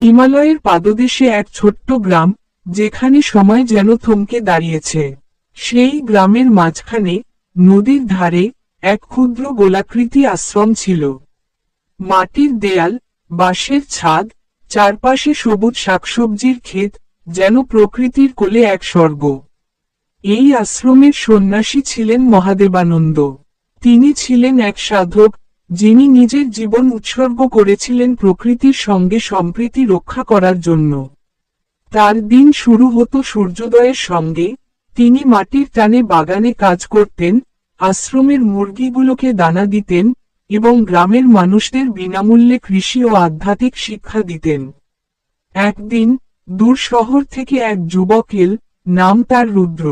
হিমালয়ের পাদদেশে এক ছোট্ট গ্রাম, যেখানে সময় যেন থমকে দাঁড়িয়েছে। সেই গ্রামের মাঝখানে, নদীর ধারে, এক ক্ষুদ্র গোলাকৃতি আশ্রম ছিল। মাটির দেয়াল, বাঁশের ছাদ, চারপাশে সবুজ শাকসবজির ক্ষেত, যেন প্রকৃতির কোলে এক স্বর্গ। এই আশ্রমের সন্ন্যাসী ছিলেন মহাদেবানন্দ। তিনি ছিলেন এক সাধক, যিনি নিজের জীবন উৎসর্গ করেছিলেন প্রকৃতির সঙ্গে সম্প্রীতি রক্ষা করার জন্য। তার দিন শুরু হতো সূর্যোদয়ের সঙ্গে। তিনি মাটির টানে বাগানে কাজ করতেন, আশ্রমের মুরগিগুলোকে দানা দিতেন, এবং গ্রামের মানুষদের বিনামূল্যে কৃষি ও আধ্যাত্মিক শিক্ষা দিতেন। একদিন, দূর শহর থেকে এক যুবক এল, নাম তার রুদ্র।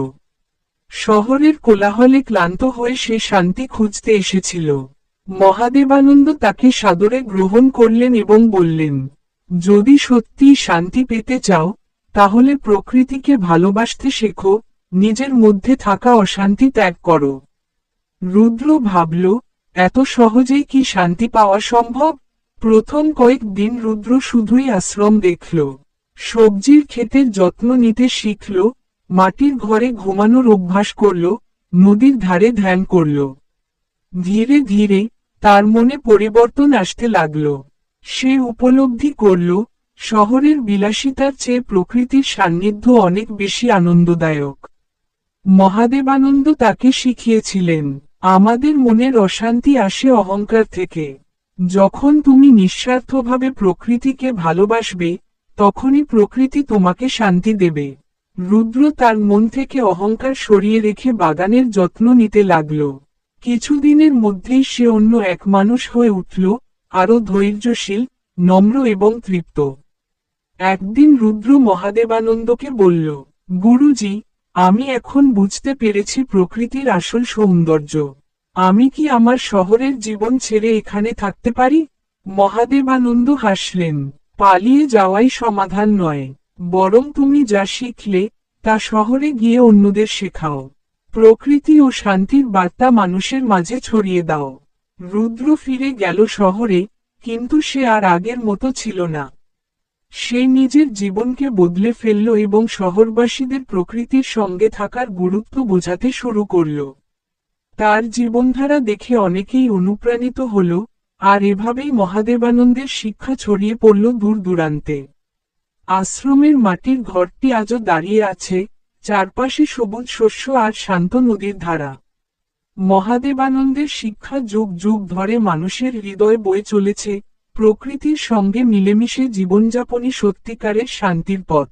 শহরের কোলাহলে ক্লান্ত হয়ে সে শান্তি খুঁজতে এসেছিল। মহাদেবানন্দ তাকে সাদরে গ্রহণ করলেন এবং বললেন, যদি সত্যিই শান্তি পেতে চাও, তাহলে প্রকৃতিকে ভালোবাসতে শেখো, নিজের মধ্যে থাকা অশান্তি ত্যাগ করো। রুদ্র ভাবল, এত সহজেই কি শান্তি পাওয়া সম্ভব? প্রথম কয়েক দিন রুদ্র শুধুই আশ্রম দেখল, সবজির ক্ষেতের যত্ন নিতে শিখল, মাটির ঘরে ঘুমানোর অভ্যাস করল, নদীর ধারে ধ্যান করল। ধীরে ধীরে তার মনে পরিবর্তন আসতে লাগল। সে উপলব্ধি করল, শহরের বিলাসিতার চেয়ে প্রকৃতির সান্নিধ্য অনেক বেশি আনন্দদায়ক। মহাদেবানন্দ তাকে শিখিয়েছিলেন, আমাদের মনের অশান্তি আসে অহংকার থেকে। যখন তুমি নিঃস্বার্থভাবে প্রকৃতিকে ভালোবাসবে, তখনই প্রকৃতি তোমাকে শান্তি দেবে। রুদ্র তার মন থেকে অহংকার সরিয়ে রেখে বাগানের যত্ন নিতে লাগল। কিছুদিনের মধ্যেই সে অন্য এক মানুষ হয়ে উঠল, আরো ধৈর্যশীল, নম্র এবং তৃপ্ত। একদিন রুদ্র মহাদেবানন্দকে বলল, গুরুজি, আমি এখন বুঝতে পেরেছি প্রকৃতির আসল সৌন্দর্য। আমি কি আমার শহরের জীবন ছেড়ে এখানে থাকতে পারি? মহাদেবানন্দ হাসলেন, পালিয়ে যাওয়াই সমাধান নয়, বরং তুমি যা শিখলে, তা শহরে গিয়ে অন্যদের শেখাও। প্রকৃতি ও শান্তির বার্তা মানুষের মাঝে ছড়িয়ে দাও। রুদ্র ফিরে গেল শহরে, কিন্তু সে আর আগের মতো ছিল না। সে নিজের জীবনকে বদলে ফেলল এবং শহরবাসীদের প্রকৃতির সঙ্গে থাকার গুরুত্ব বোঝাতে শুরু করল। তার জীবনধারা দেখে অনেকেই অনুপ্রাণিত হল, আর এভাবেই মহাদেবানন্দের শিক্ষা ছড়িয়ে পড়ল দূর দূরান্তে। আশ্রমের মাটির ঘরটি আজও দাঁড়িয়ে আছে, চারপাশে সবুজ শস্য আর শান্ত নদীর ধারা। মহাদেবানন্দের শিক্ষা যুগ যুগ ধরে মানুষের হৃদয়ে বয়ে চলেছে, প্রকৃতির সঙ্গে মিলেমিশে জীবনযাপনই সত্যিকারের শান্তির পথ।